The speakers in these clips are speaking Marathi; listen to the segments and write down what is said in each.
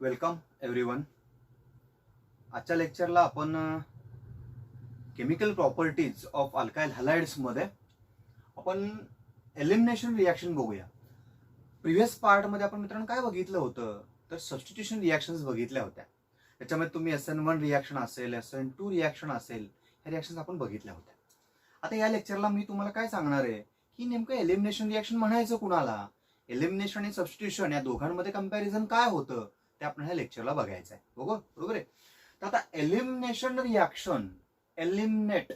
Welcome everyone. आजच्या लेक्चरला आपण केमिकल प्रॉपर्टीज ऑफ अल्काइल हॅलाइड्स मध्ये आपण एलिमिनेशन रिॲक्शन बघूया. प्रिव्हियस पार्ट मध्ये आपण मित्रांनो काय बघितलं होतं, तर सबस्टिट्यूशन रिॲक्शन्स बघितल्या होत्या. त्याच्यामध्ये तुम्ही SN1 रिॲक्शन असेल, SN2 रिॲक्शन असेल, ह्या रिॲक्शन्स आपण बघितल्या होत्या. आता या लेक्चरला मी तुम्हाला काय सांगणार आहे की नेमकं एलिमिनेशन रिॲक्शन म्हणायचं कुणाला, एलिमिनेशन आणि सबस्टिट्यूशन या दोघांमध्ये कंपॅरिझन काय होतं ते आपण ह्या लेक्चरला बघायचं आहे. बरोबर आहे. तर आता एलिमिनेशन रिॲक्शन, एलिमिनेट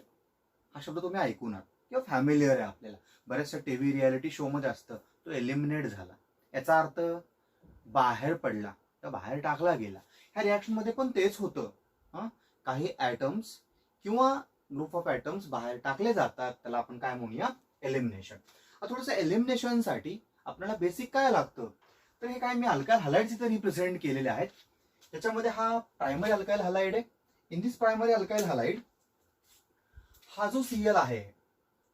हा शब्द तुम्ही ऐकून किंवा फॅमिलियर आहे आपल्याला, बऱ्याचशा टीव्ही रियालिटी शो मध्ये असतं. तो एलिमिनेट झाला याचा अर्थ बाहेर पडला, तर बाहेर टाकला गेला. ह्या रिॲक्शन मध्ये पण तेच होतं. काही ॲटम्स किंवा ग्रुप ऑफ ॲटम्स बाहेर टाकले जातात, त्याला आपण काय म्हणूया, एलिमिनेशन. थोडंसं एलिमिनेशनसाठी आपल्याला बेसिक काय लागतं, तर हे काय मी अल्काइल हॅलाइड्स इथे रिप्रेझेंट केलेले आहेत. त्याच्यामध्ये हा प्रायमरी अल्काइल हॅलाइड आहे. In this primary alkyl halide हा जो Cl आहे,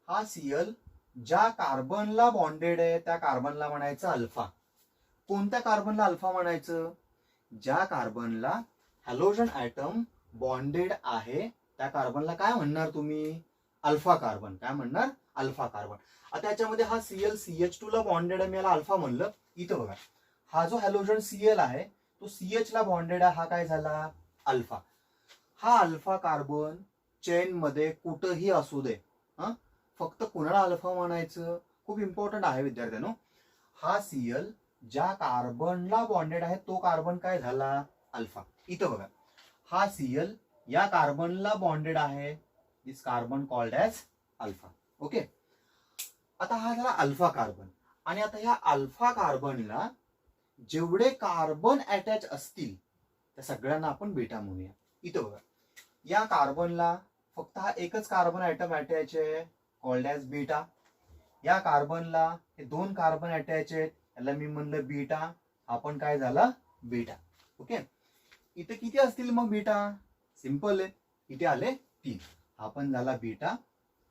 हा Cl ज्या कार्बनला बॉन्डेड आहे त्या कार्बनला म्हणायचं अल्फा. कोणत्या कार्बनला अल्फा म्हणायचं? ज्या कार्बनला हॅलोजन ॲटम बॉन्डेड आहे त्या कार्बनला काय म्हणणार तुम्ही? Alpha carbon. काय म्हणणार? Alpha carbon. आता याच्यामध्ये हा Cl CH2 ला बॉन्डेड आहे, मी याला अल्फा म्हणलं. इथं बघा, हा जो हॅलोजन Cl आहे तो CH ला बॉन्डेड आहे, हा काय झाला? अल्फा. हा अल्फा कार्बन चेन मध्ये कुठंही असू दे, फक्त कुणाला अल्फा म्हणायचं? खूप इम्पॉर्टंट आहे विद्यार्थ्यांनो. हा Cl ज्या कार्बनला बॉन्डेड आहे तो कार्बन काय झाला? अल्फा. इथं बघा, हा Cl या कार्बनला बॉन्डेड आहे, this carbon called as alpha. Okay. आता हा झाला अल्फा कार्बन. आणि आता ह्या अल्फा कार्बनला जेवढे कार्बन अटॅच असतील त्या सगळ्यांना आपण बीटा म्हणूया. इथं बघा, या कार्बनला फक्त हा एकच कार्बन ॲटम अटॅच आहे, कॉल्ड ॲज बीटा. या कार्बनला हे दोन कार्बन अटॅच आहेत, याला मी म्हणलं बीटा, आपण काय झाला? बीटा. ओके. इथे किती असतील मग बीटा? सिंपल आहे, इथे आले 3. हा पण झाला बीटा,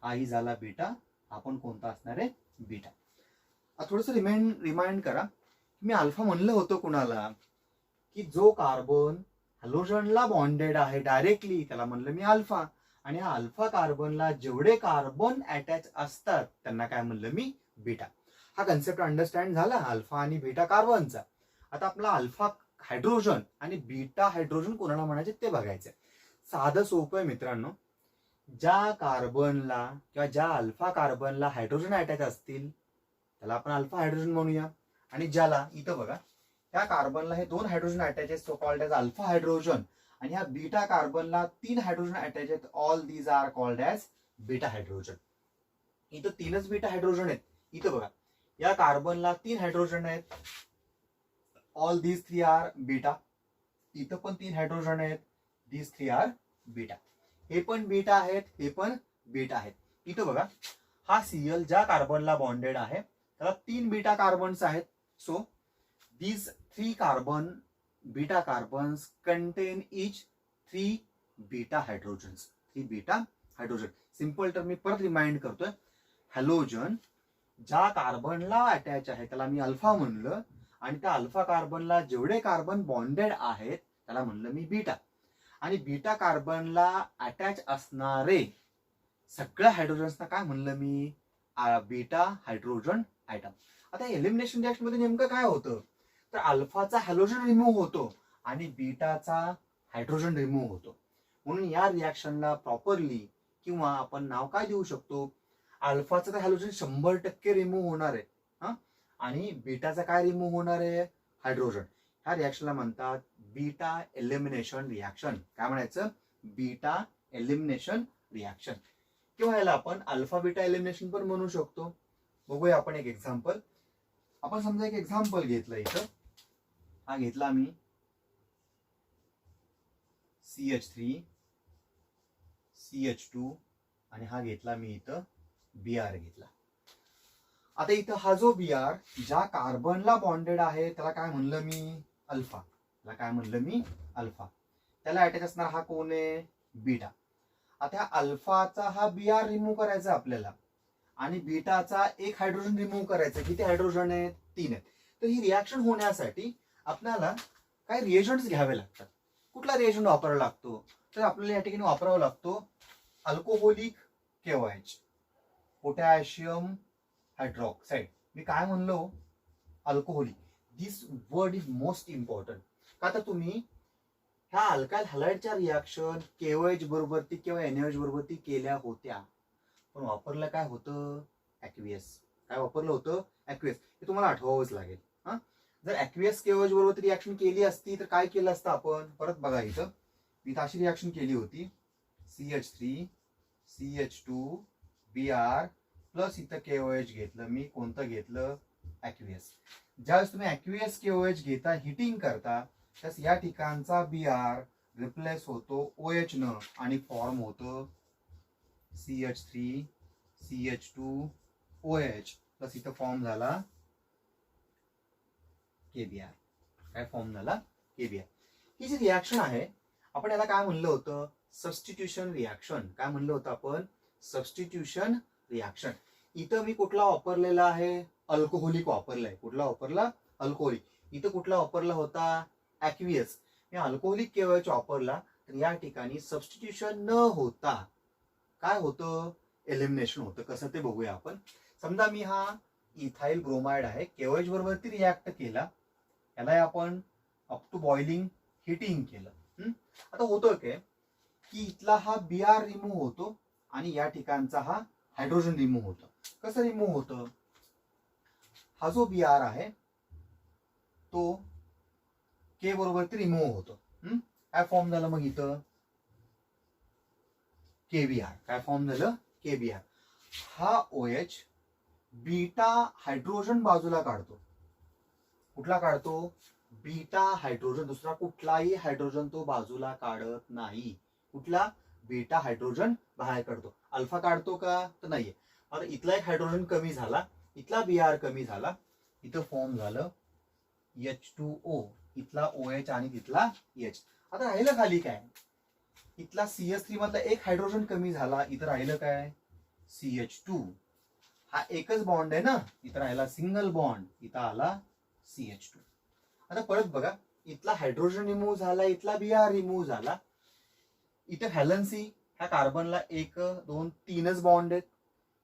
हाही झाला बीटा, आपण कोणता असणार आहे? बीटा. थोडस रिमाइंड करा, मी अल्फा म्हणलं होतं कुणाला, की जो कार्बन हॅलोजनला बॉन्डेड आहे डायरेक्टली त्याला म्हणलं मी अल्फा. आणि हा अल्फा कार्बनला जेवढे कार्बन अटॅच असतात त्यांना काय म्हणलं मी? बीटा. हा कन्सेप्ट अंडरस्टँड झाला अल्फा आणि बीटा कार्बनचा. आता आपला अल्फा हायड्रोजन आणि बीटा हायड्रोजन कोणाला म्हणायचे ते बघायचंय. साधं सोपं आहे मित्रांनो. ज्या कार्बनला किंवा ज्या अल्फा कार्बनला हायड्रोजन अटॅच असतील त्याला आपण अल्फा हायड्रोजन म्हणूया. आणि ज्याला, इथं बघा, त्या कार्बनला हे 2 हायड्रोजन अटॅच आहेत, so called as alpha hydrogen. आणि ह्या बीटा कार्बनला 3 हायड्रोजन अटॅच आहेत, all these are called as beta hydrogen. इथं 3च बीटा हायड्रोजन आहेत. इथं बघा, या कार्बनला 3 हायड्रोजन आहेत, ऑल दीज 3 आर बीटा. इथं पण 3 हायड्रोजन आहेत, दीज 3 आर बीटा. हे पण बीटा आहेत, हे पण बीटा आहेत. इथं बघा, हा Cl ज्या कार्बनला बॉन्डेड आहे त्याला 3 बीटा कार्बन्स आहेत, so these 3 carbon beta carbons content each 3 beta hydrogens. 3 beta hydrogen. Simple तर मी परत रिमाइंड करतोय, हॅलोजन ज्या कार्बनला अटॅच आहे त्याला मी अल्फा म्हणलं, आणि त्या अल्फा कार्बनला जेवढे कार्बन बॉन्डेड आहेत त्याला म्हणलं मी बीटा. आणि बीटा कार्बनला अटॅच असणारे सगळ्या हायड्रोजन्सना काय म्हणलं मी? Beta hydrogen atom. आता एलिमिनेशन रिॲक्शन मध्ये नेमकं काय होतं, तर अल्फाचा हॅलोजन रिमूव्ह होतो आणि बीटाचा हायड्रोजन रिमूव्ह होतो. म्हणून या रिॲक्शनला प्रॉपरली, किंवा आपण नाव काय देऊ शकतो, अल्फाचा तर हॅलोजन 100% रिमूव्ह होणार आहे, आणि बीटाचा काय रिमूव्ह होणार आहे? हायड्रोजन. ह्या रिॲक्शनला म्हणतात बीटा एलिमिनेशन रिॲक्शन. काय म्हणायचं? Beta elimination reaction. किंवा याला आपण अल्फा बीटा एलिमिनेशन पण म्हणू शकतो. बघूया आपण एक एक्झाम्पल. आपण समजा एक एक्झाम्पल घेतलं, इथं हा घेतला मी CH3 CH2 आणि हा घेतला मी इथं Br घेतला. आता इथं हा जो Br ज्या कार्बनला बॉन्डेड आहे त्याला काय म्हणलं मी? अल्फा. त्याला काय म्हणलं मी? अल्फा. त्याला अटॅच असणार हा कोण आहे? बीटा. आता अल्फाचा हा Br रिमूव्ह करायचा आपल्याला, आणि बीटाचा एक हायड्रोजन रिमूव्ह करायचा. किती हायड्रोजन आहेत? 3 आहेत. तर ही रिॲक्शन होण्यासाठी आपल्याला काही रिएजंट्स घ्यावे लागतात. कुठला रिएजंट वापरावा लागतो, तर आपल्याला या ठिकाणी वापरावा लागतो अल्कोहोलिक KOH, पोटॅशियम हायड्रॉक्साईड. मी काय म्हणलो, alcoholic. This word is most important. का तर तुम्ही ह्या अल्काइल हॅलाइडच्या रिॲक्शन KOH बरोबरती किंवा NaOH बरोबरती केल्या होत्या, पण वापरलं काय होतं, ॲक्वियस. काय वापरलं होतं, ॲक्वियस. हे तुम्हाला आठवावंच लागेल. हा, जर ॲक्वियस KOH बरोबर रिॲक्शन केली असती तर काय केलं असतं आपण, परत बघा इथं मी अशी रिॲक्शन केली होती, CH3 CH2 Br प्लस इथं KOH घेतलं मी. कोणतं घेतलं, ॲक्वियस. ज्यावेळेस तुम्ही ॲक्वियस KOH घेता, हिटिंग करता, त्यास या ठिकाणचा Br रिप्लेस होतो OH न आणि फॉर्म होतं CH3 CH2 OH प्लस इथं फॉर्म झाला KBr. काय फॉर्म झाला, KBr. ही जी रिॲक्शन आहे आपण याला काय म्हणलं होतं, सबस्टिट्यूशन रिॲक्शन. काय म्हणलं होतं आपण, सबस्टिट्यूशन रिॲक्शन. इथं मी कुठला वापरलेला आहे, अल्कोहोलिक वापरलाय. कुठला वापरला, अल्कोहोलिक. इथं कुठला वापरला होता, ॲक्वियस. मी अल्कोहोलिक KOH वापरला, तर या ठिकाणी सबस्टिट्यूशन न होता काय होतं, एलिमिनेशन होतं. कसं ते बघूया आपण. समजा मी हा इथाइल ब्रोमाइड आहे, KOH बरोबर ती रिॲक्ट केला, याला आपण अप टू बॉइलिंग हिटिंग केलं. आता होतं काय की इथला हा Br रिमूव्ह होतो आणि या ठिकाणचा हा हायड्रोजन रिमूव्ह होतं. कसं रिमूव्ह होतं, हा जो Br आहे तो K बरोबर ते रिमूव्ह होतो. काय फॉर्म झालं मग इथं, KBr. काय फॉर्म झालं, KBr. हा OH बीटा हायड्रोजन बाजूला काढतो. कुठला काढतो, बीटा हायड्रोजन. दुसरा कुठलाही हायड्रोजन तो बाजूला काढत नाही. कुठला, बीटा हायड्रोजन बाहेर काढतो. अल्फा काढतो का, तर नाहीये. आता इथला एक हायड्रोजन कमी झाला, इथला Br कमी झाला, इथं फॉर्म झालं H2O. इथला OH आणि तिथला H. आता राहिलं खाली काय, इथला CH3 मधला एक हायड्रोजन कमी झाला, इथं राहिलं काय, CH2. हा एकच बॉन्ड आहे ना, इथं राहिला सिंगल बॉन्ड, इथं आला CH2. आता परत बघा, इथला हायड्रोजन रिमूव्ह झाला, इथला Br रिमूव्ह झाला. इथं व्हॅलन्सी ह्या कार्बनला 1 2 3च बॉन्ड आहेत,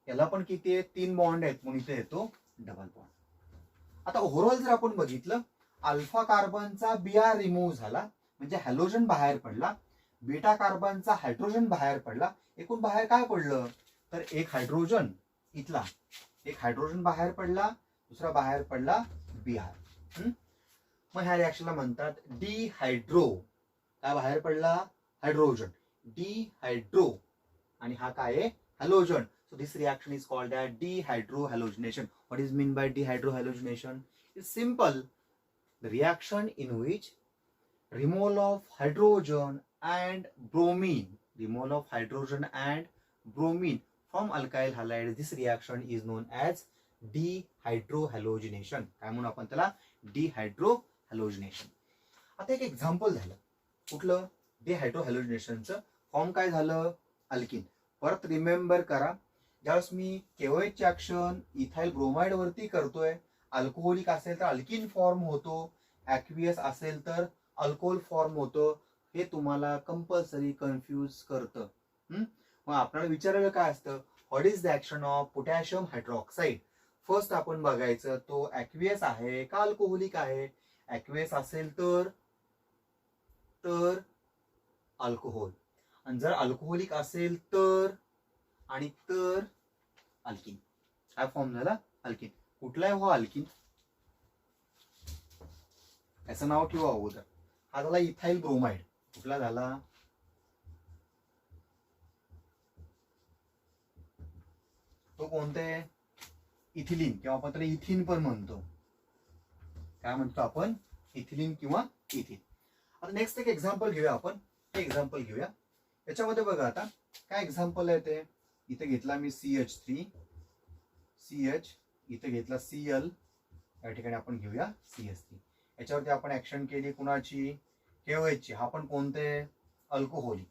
याला पण किती आहेत, 3 बॉन्ड आहेत, म्हणून इथे येतो डबल बॉन्ड. आता ओव्हरऑल जर आपण बघितलं, अल्फा कार्बनचा Br रिमूव्ह झाला म्हणजे हॅलोजन बाहेर पडला, बीटा कार्बनचा हायड्रोजन बाहेर पडला. एकूण बाहेर काय पडलं, तर एक हायड्रोजन, इथला एक हायड्रोजन बाहेर पडला, दुसरा बाहेर पडला Br. मग ह्या रिॲक्शनला म्हणतात डिहायड्रो. काय बाहेर पडला, हायड्रोजन, डिहायड्रो. आणि हा काय आहे, halogen. So this reaction is called as dehydrohalogenation. What is mean by dehydrohalogenation? It's simple. The reaction in which removal of hydrogen and bromine, removal of hydrogen and bromine from alkyl halide, this reaction is known as dehydrohalogenation. काय म्हणून आपण त्याला, dehydrohalogenation. आता एक एक्झाम्पल झालं कुठलं, डिहायड्रोहॅलोजिनेशनचं. फॉर्म काय झालं, अल्किन. परत रिमेंबर करा, ज्यावेळेस मी KOH ची ऍक्शन इथाइल ब्रोमाइड वरती करतोय, अल्कोहोलिक असेल तर अल्किन फॉर्म होतो, ॲक्वियस असेल तर अल्कोहोल फॉर्म होतो. हे तुम्हाला कंपल्सरी कन्फ्यूज करतं. मग आपल्याला विचारायला काय असतं, what is the action of potassium hydroxide. First आपण बघायचं तो ॲक्वियस आहे का अल्कोहोलिक आहे. ॲक्वियस असेल तर अल्कोहोल, आणि जर अल्कोहोलिक असेल तर आणि तर अल्किन. काय फॉर्म झाला, अल्किन. कुठला आहे हो अल्किन, याचं नाव ठेवा अगोदर. हा झाला इथाइल ब्रोमाइड. कुठला झाला, तो कोणते, इथिलीन, किंवा आपण त्याला इथिन पण म्हणतो. काय म्हणतो आपण, इथिलीन किंवा इथिन. आता नेक्स्ट एक एक्झाम्पल घेऊया आपण. हे एक्झाम्पल घेऊया. याच्यामध्ये बघा आता काय एक्झाम्पल आहे ते. इथे घेतला मी CH3 CH, इथे घेतला Cl, या ठिकाणी आपण घेऊया CH3. याच्यावरती आपण ऍक्शन केली कुणाची, KOH ची. हा पण कोणते, अल्कोहोलिक.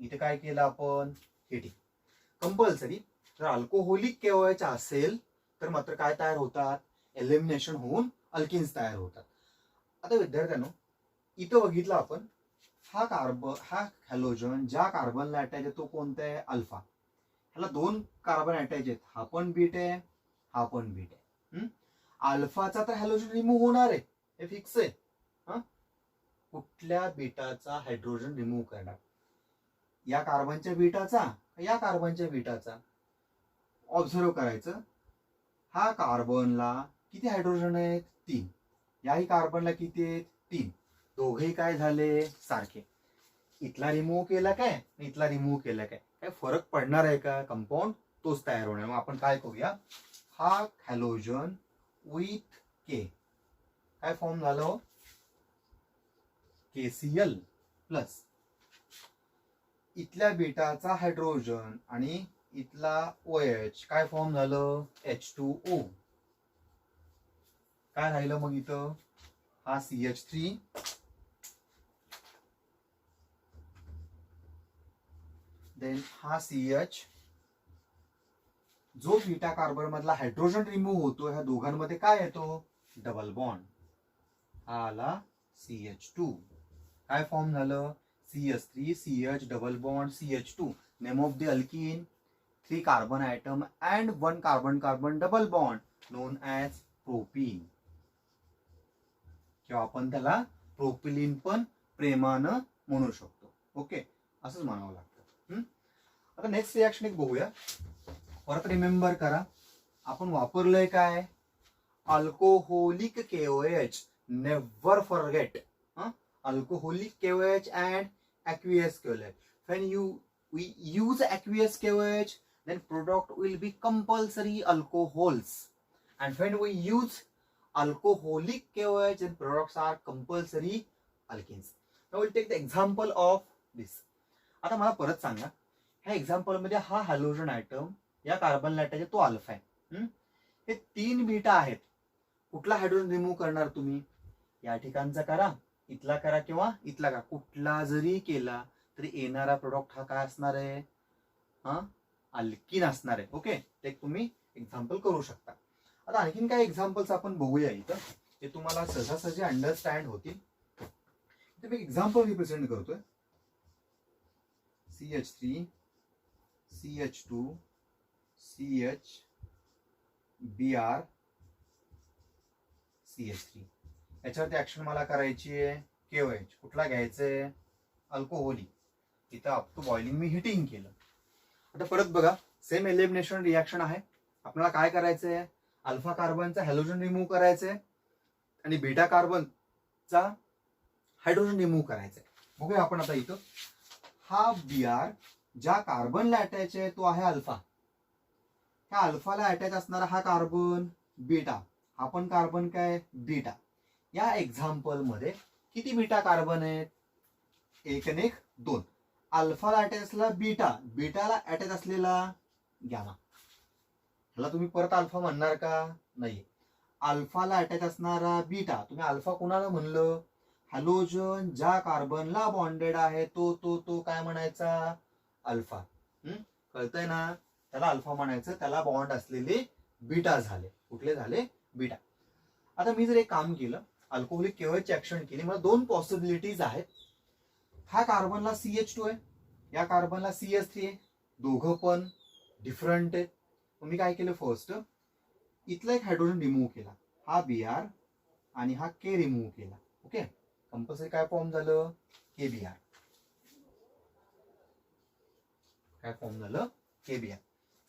इथे काय केलं आपण, हिटिंग. कंपल्सरी जर अल्कोहोलिक KOH असेल तर मात्र काय तयार होतात, एलिमिनेशन होऊन अल्किन्स तयार होतात. आता विद्यार्थ्यांनो, इथं बघितलं आपण हा हॅलोजन ज्या कार्बनला अटॅच आहे तो कोणता आहे? अल्फा. ह्याला 2 कार्बन अटॅच आहेत, हा पण बीट आहे, हा पण बीट आहे. अल्फाचा तर हॅलोजन रिमूव्ह होणार आहे, हे फिक्स आहे. कुठल्या बीटाचा हायड्रोजन रिमूव्ह करणार? या कार्बनच्या बीटाचा, या कार्बनच्या बीटाचा. ऑब्झर्व करायचं, हा कार्बनला किती हायड्रोजन आहेत? 3. याही कार्बनला किती आहेत? 3. दोघेही काय झाले? सारखे. इथला रिमूव्ह केला काय, इथला रिमूव्ह केला काय, काय फरक पडणार आहे का? कंपाऊंड तोच तयार होणार. मग आपण काय करूया, हा हॅलोजन विथ के काय फॉर्म झालं? KCl प्लस इथल्या बीटाचा हायड्रोजन आणि इथला OH काय फॉर्म झालं? H2O. काय राहिलं मग इथं? हा CH3 देन हा CH. जो बीटा कार्बन मधला हायड्रोजन रिमूव्ह होतो ह्या दोघांमध्ये काय येतो? Double bond. हा आला CH2. काय फॉर्म झालं? CH3 CH double bond CH2. Name of the alkyne 3 carbon item and 1 carbon carbon double bond non as propene, किंवा आपण त्याला प्रोपिलिन पण प्रेमानं म्हणू शकतो. ओके, असंच म्हणावं लागतं. आता नेक्स्ट रिॲक्शन एक बघूया. परत रिमेंबर करा, आपण वापरलंय काय? Alcoholic KOH. Never forget. Alcoholic KOH and aqueous KOH. When we use aqueous KOH, then product will be compulsory alcohols. And when we use alcoholic KOH, then products are compulsory alkenes. Now we'll take the example of this. आता मला परत सांगा, ह्या एक्झाम्पल मध्ये हा हॅलोजन आयटम या कार्बन अटॅच आहे, तो अल्फा आहे. हे 3 बीटा आहेत. कुठला हायड्रोजन रिमूव्ह करणार तुम्ही? या ठिकाणचा करा, इथला करा किंवा इथला करा. कुठला जरी केला तरी येणारा प्रोडक्ट हा काय असणार आहे? अल्किन असणार आहे. ओके, ते तुम्ही एक्झाम्पल करू शकता. आता आणखीन काही एक्झाम्पल्स आपण बघूया इथं, ते तुम्हाला सहजासहजी अंडरस्टँड होतील. इथे मी एक्झाम्पल रिप्रेझेंट करतोय. CH3 CH2 CH Br CH3. याच्यावरती ऍक्शन मला करायची आहे. KOH कुठला घ्यायचंय? अल्कोहोलिक. इथं अप टू बॉइलिंग मी हिटिंग केलं. आता परत बघा, सेम एलिमिनेशन रिॲक्शन आहे. आपल्याला काय करायचंय? अल्फा कार्बनचा हॅलोजन रिमूव्ह करायचंय आणि बीटा कार्बनचा हायड्रोजन रिमूव्ह करायचंय. बघूया आपण आता इथं. हा Br ज्या कार्बनला अटॅच आहे तो आहे अल्फा. ह्या अल्फाला अटॅच असणारा हा कार्बन बीटा, हा पण कार्बन काय? बीटा. या एक्झाम्पल मध्ये किती बीटा कार्बन आहेत? 1 आणि 1 2. अल्फाला अटॅच असलेला बीटा, बीटाला अटॅच असलेला गॅमा. ह्याला तुम्ही परत अल्फा म्हणणार का? नाही. अल्फाला अटॅच असणारा बीटा. तुम्ही अल्फा कोणाला म्हणलं? हॅलोजन ज्या कार्बनला बॉन्डेड आहे तो तो तो काय म्हणायचा? अल्फा. कळतंय ना? त्याला अल्फा म्हणायचं. त्याला बॉन्ड असलेले बीटा झाले. कुठले झाले? बीटा. आता मी जर एक काम केलं, अल्कोहोलिक KOH ऍक्शन केली, मला 2 पॉसिबिलिटीज आहेत. हा कार्बनला CH2 आहे, या कार्बनला CH3 आहे. दोघं पण डिफरंट आहेत. मी काय केलं? फर्स्ट इथला एक हायड्रोजन रिमूव्ह केला, हा Br आणि हा K रिमूव्ह केला. ओके, कंपल्सरी काय फॉर्म झालं? KBr. काय फॉर्म झालं? KBr.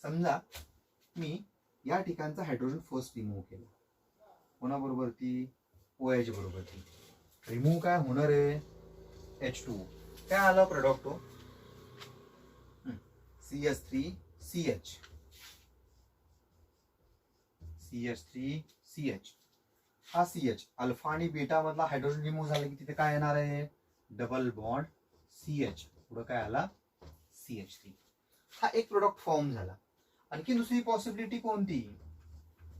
समजा मी या ठिकाणचा हायड्रोजन फर्स्ट रिमूव्ह केला, कोणाबरोबर ती? OH बरोबर ती. रिमूव्ह काय होणार आहे? H2O. काय आलं product? CH3 CH CH3 CH. हा CH अल्फा आणि बीटा मधला हायड्रोजन रिमूव्ह झाला की तिथे काय येणार आहे? Double bond CH. पुढे काय आला? CH3. हा एक प्रोडक्ट फॉर्म झाला. आणखी दुसरी पॉसिबिलिटी कोणती?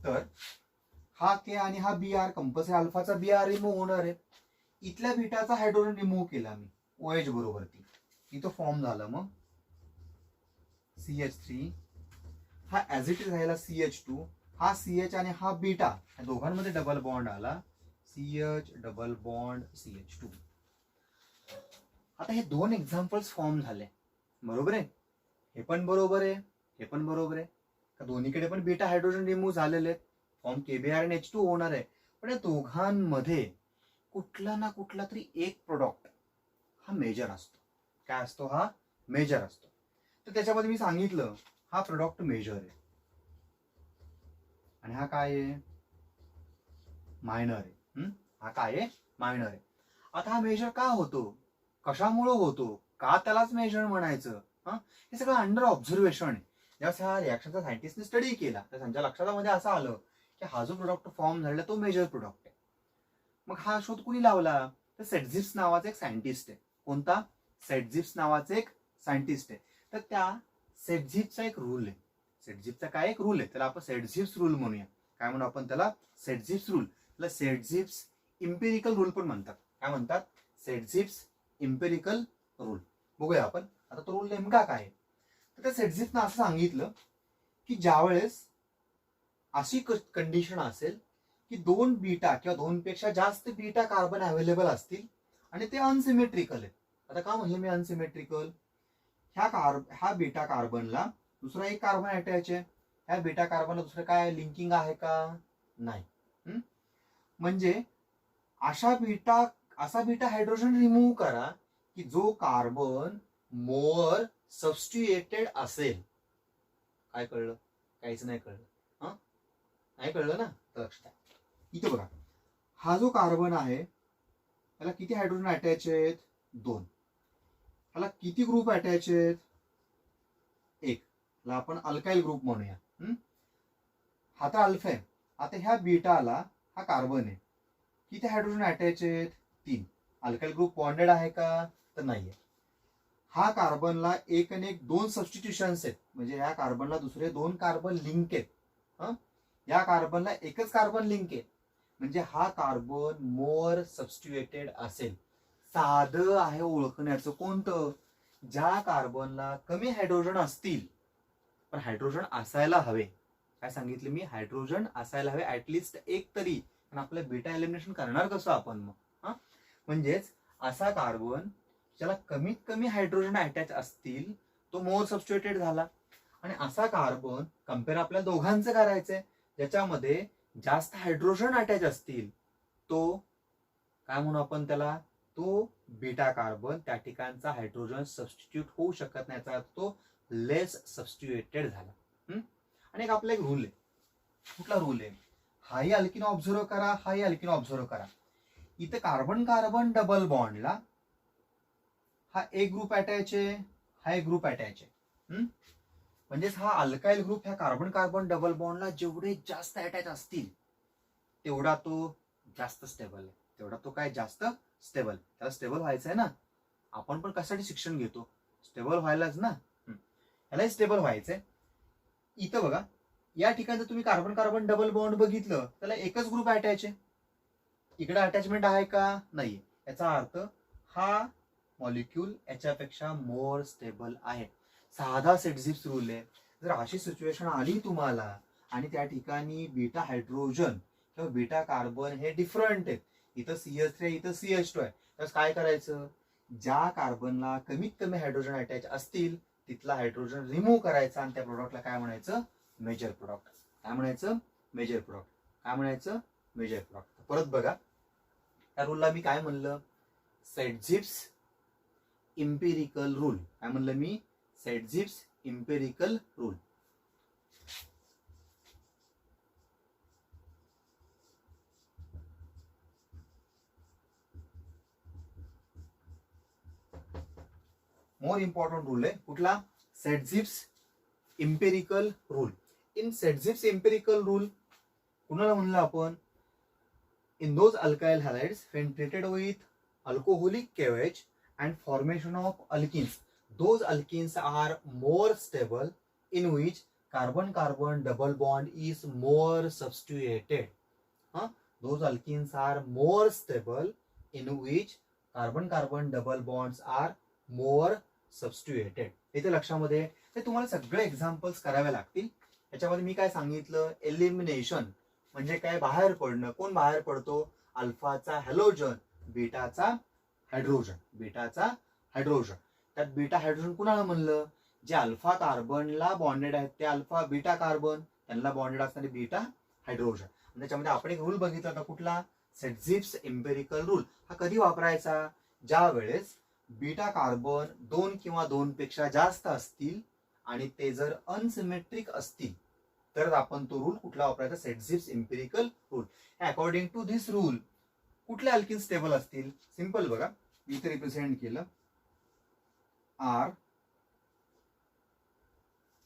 तर हा K आणि हा Br, कंपल्सरी अल्फाचा Br रिमूव्ह होणार आहे. इथल्या बीटाचा हायड्रोजन रिमूव्ह केला मी OH बरोबर ती, इथं फॉर्म झाला मग CH3. हा ऍज इट इज राहिला CH2. हा CH आणि हा बीटा, या दोघांमध्ये डबल बॉन्ड आला, CH डबल बॉन्ड CH2. आता हे दोन एक्झाम्पल्स फॉर्म झाले, बरोबर आहे? हे पण बरोबर आहे, हे पण बरोबर आहे. दोन्हीकडे पण बीटा हायड्रोजन रिमूव्ह झालेले आहेत, फॉर्म KBr आणि H2 होणार आहे. पण या दोघांमध्ये कुठला ना कुठला तरी एक प्रोडक्ट हा मेजर असतो. काय असतो? हा मेजर असतो. तर त्याच्यामध्ये मी सांगितलं हा प्रोडक्ट मेजर आहे आणि हा काय आहे? मायनर आहे. हा काय आहे? मायनर आहे. आता हा मेजर का होतो? कशामुळं होतो? का त्यालाच मेजर म्हणायचं? हे सगळं अंडर ऑब्झर्वेशन आहे. ज्यावेळेस ह्या रिॲक्शनचा सायंटिस्टने स्टडी केला तर त्यांच्या लक्षामध्ये असं आलं की हा जो प्रोडक्ट फॉर्म झालेला तो मेजर प्रोडक्ट आहे. मग हा शोध कुणी लावला? तर सेटझिप्स नावाचा एक सायंटिस्ट आहे. कोणता? सेटझिप्स नावाचा एक सायंटिस्ट आहे. तर त्या सेटझिप्सचा एक रूल आहे. सेटझिप्सचा काय एक रूल आहे, त्याला आपण सेटझिप्स रूल म्हणूया. काय म्हणू आपण त्याला? सेटझिप्स रूल. त्याला सेटझिप्स इम्पेरिकल रूल पण म्हणतात. काय म्हणतात? सेटझिप्स इम्पेरिकल रूल. बघूया आपण आता तो रूल नेमका काय. तर त्या सेटझिप्सनं असं सांगितलं की ज्यावेळेस अशी कंडिशन असेल की 2 बीटा किंवा 2 पेक्षा जास्त बीटा कार्बन अवेलेबल असतील आणि ते अनसिमेट्रिकल आहेत. आता का म्हणलं मी अनसिमेट्रिकल? ह्या बीटा कार्बनला दुसरा एक कार्बन अटॅच आहे, ह्या बीटा कार्बनला दुसरं काय लिंकिंग आहे का? नाही. म्हणजे असा बीटा हायड्रोजन रिमूव्ह करा की जो कार्बन मोर सबस्टिट्युएटेड असेल. काय कळलं? काहीच नाही कळलं. नाही कळलं ना? तर लक्षात इथे बघा, हा जो कार्बन आहे त्याला किती हायड्रोजन अटॅच आहेत? 2. त्याला किती ग्रुप अटॅच आहेत? 1. ला आपण अल्काइल ग्रुप म्हणूया. हा तर अल्फा आहे. आता ह्या बीटाला हा कार्बन आहे, किती हायड्रोजन अटॅच आहेत? 3. अल्काइल ग्रुप बॉन्डेड आहे का? तर नाहीये. हा कार्बनला 1 आणि 1 2 सबस्टिट्यूशन्स आहेत, म्हणजे ह्या कार्बनला दुसरे 2 कार्बन लिंक आहेत. या कार्बनला एकच कार्बन लिंक आहे, म्हणजे हा कार्बन मोर सबस्टिट्युएटेड असेल. साधं आहे ओळखण्याचं. कोणतं? ज्या कार्बनला कमी हायड्रोजन असतील पण हायड्रोजन असायला हवे. काय सांगितलं मी? हायड्रोजन असायला हवे ऍटलिस्ट एक तरी. पण आपलं बीटा एलिमिनेशन करणार कसं आपण मग? म्हणजेच असा कार्बन ज्याला कमीत कमी हायड्रोजन अटॅच असतील तो मोर सबस्टिट्युएटेड झाला. आणि असा कार्बन कम्पेअर आपल्या दोघांचं करायचंय ज्याच्यामध्ये जास्त हायड्रोजन अटॅच असतील तो काय म्हणू आपण त्याला? तो बीटा कार्बन. त्या ठिकाणचा हायड्रोजन सबस्टिट्यूट होऊ शकत नाही, याचा अर्थ तो लेस सबस्टिट्युएटेड झाला. आणि एक आपला एक रूल आहे. कुठला रूल आहे? हाही अल्किन ऑब्झर्व करा, हाही अल्किन ऑब्झर्व करा. इथे कार्बन कार्बन डबल बॉन्डला हा एक ग्रुप अटॅच आहे, हा एक ग्रुप अटॅच आहे. म्हणजेच हा अल्काइल ग्रुप ह्या कार्बन कार्बन डबल बॉन्डला जेवढे जास्त अटॅच असतील तेवढा तो जास्त स्टेबल आहे. तेवढा तो काय जास्त स्टेबल. त्याला स्टेबल व्हायचं आहे ना. आपण पण कशासाठी शिक्षण घेतो? स्टेबल व्हायलाच ना. ह्यालाही स्टेबल व्हायचंय. इथं बघा, या ठिकाणी तुम्ही कार्बन कार्बन डबल बॉन्ड बघितलं त्याला एकच ग्रुप अटॅच आहे. इकडे अटॅचमेंट आहे का? नाही. याचा अर्थ हा मॉलिक्यूल याच्यापेक्षा मोर स्टेबल आहे. साधा सेटझिप्स रूल आहे. जर अशी सिच्युएशन आली तुम्हाला आणि त्या ठिकाणी बीटा हायड्रोजन किंवा बीटा कार्बन हे डिफरंट आहेत, इथं CH3 आहे, इथं CH2 आहे, तर काय करायचं? ज्या कार्बनला कमीत कमी हायड्रोजन अटॅच असतील तिथला हायड्रोजन रिमूव्ह करायचा आणि त्या प्रोडक्टला काय म्हणायचं? Major product. काय म्हणायचं? Major product. काय म्हणायचं? Major product. परत बघा, त्या रूलला मी काय म्हणलं? Saytzeff's empirical rule. काय म्हणलं मी? Saytzeff's empirical rule. More important rule आहे. कुठला? Saytzeff's empirical rule. In Saytzeff's empirical rule कुणाला म्हणलं आपण? In those alkyl halides when treated with alcoholic KOH and formation of alkenes, those alkenes are more stable in which carbon carbon double bond is more substituted. Those alkenes are more stable in which carbon carbon double bonds are more सबस्टिट्युएटेड. इथे लक्षामध्ये ते तुम्हाला सगळे एक्झाम्पल्स करावे लागतील. याच्यामध्ये मी काय सांगितलं? एलिमिनेशन म्हणजे काय? बाहेर पडणं. कोण बाहेर पडतो? अल्फाचा हॅलोजन, बीटाचा हायड्रोजन, बेटाचा हायड्रोजन. त्यात बीटा हायड्रोजन कुणाला म्हणलं? जे अल्फा कार्बनला बॉन्डेड आहेत ते अल्फा बीटा कार्बन, त्यांना बॉन्डेड असणारे बीटा हायड्रोजन. आणि त्याच्यामध्ये आपण एक रूल बघितला होता, कुठला? सेटझिप्स एम्पिरिकल रूल. हा कधी वापरायचा? ज्या वेळेस बीटा कार्बन 2 किंवा 2 पेक्षा जास्त असतील आणि ते जर अनसिमेट्रिक असतील तर आपण तो रूल कुठला वापरायचा? Saytzeff's empirical rule. According to this rule कुठले अल्किन स्टेबल असतील? सिंपल बघा, इथे रिप्रेझेंट केलं आर,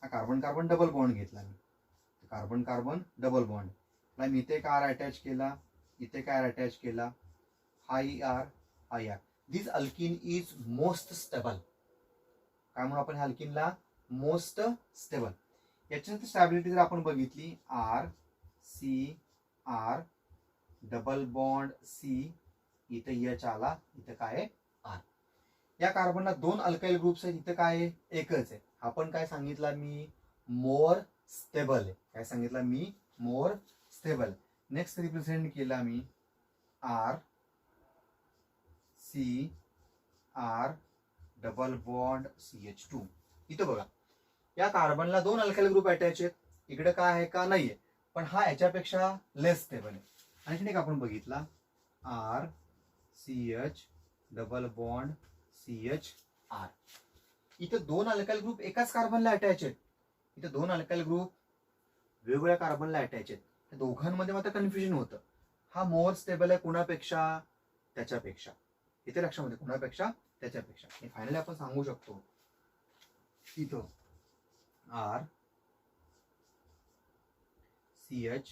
हा कार्बन कार्बन डबल बॉन्ड घेतला मी, कार्बन कार्बन डबल बॉन्ड. मी इथे एक आर अटॅच केला, इथे एक आर अटॅच केला, हा आर, हा R. This alkene is most stable. काय म्हणून आपण ह्या अल्किनला? Most stable. याच्यात स्टॅबिलिटी जर आपण बघितली, R C R double bond C, इथे एच आला, इथे काय आहे? आर. या कार्बनला 2 अल्काइल ग्रुप्स आहेत, इथे काय आहे? एकच आहे. आपण काय सांगितला मी? मोर स्टेबल आहे. काय सांगितलं मी? More stable. नेक्स्ट रिप्रेझेंट केला मी R C R double bond CH2. इथं बघा, या कार्बनला 2 अल्काइल ग्रुप अटॅच आहेत, इकडे काय आहे का? नाहीये, पण हा याच्यापेक्षा लेस स्टेबल आहे. आणखी एक आपण बघितला, R CH double bond CH R. इथे 2 अल्काइल ग्रुप एकाच कार्बनला अटॅच आहेत, इथे 2 अल्काइल ग्रुप वेगवेगळ्या कार्बनला अटॅच आहेत. त्या दोघांमध्ये मात्र कन्फ्युजन होतं. हा मोर स्टेबल आहे कुणापेक्षा? त्याच्यापेक्षा. इथे लक्षामध्ये, कुणापेक्षा? त्याच्यापेक्षा. फायनली आपण सांगू शकतो इथं R CH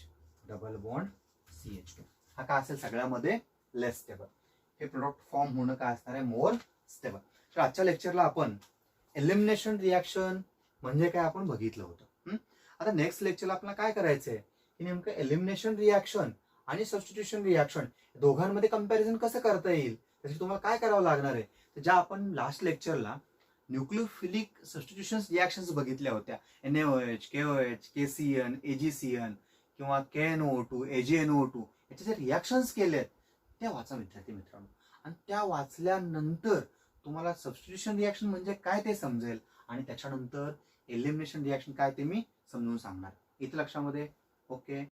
double bond CH2 हा काय असेल? सगळ्यामध्ये लेस स्टेबल. हे प्रोडक्ट फॉर्म होणं काय असणार आहे? More stable. तर आजच्या लेक्चरला आपण एलिमिनेशन रिॲक्शन म्हणजे काय आपण बघितलं होतं. आता नेक्स्ट लेक्चरला आपल्याला काय करायचंय की नेमकं एलिमिनेशन रिॲक्शन आणि सबस्टिट्यूशन रिॲक्शन दोघांमध्ये कंपॅरिझन कसं करता येईल, त्यासाठी तुम्हाला काय करावं लागणार आहे? तर ज्या आपण लास्ट लेक्चरला न्यूक्लियोफिलिक सबस्टिट्यूशन रिॲक्शन्स बघितल्या होत्या, NaOH, KOH, KCN, AgCN किंवा KNO2, AgNO2, याचे जे रिॲक्शन्स केलेत त्या वाचा विद्यार्थी मित्रांनो. आणि त्या वाचल्यानंतर तुम्हाला सबस्टिट्यूशन रिॲक्शन म्हणजे काय ते समजेल आणि त्याच्यानंतर एलिमिनेशन रिॲक्शन काय ते मी समजून सांगणार. इथे लक्षामध्ये. ओके.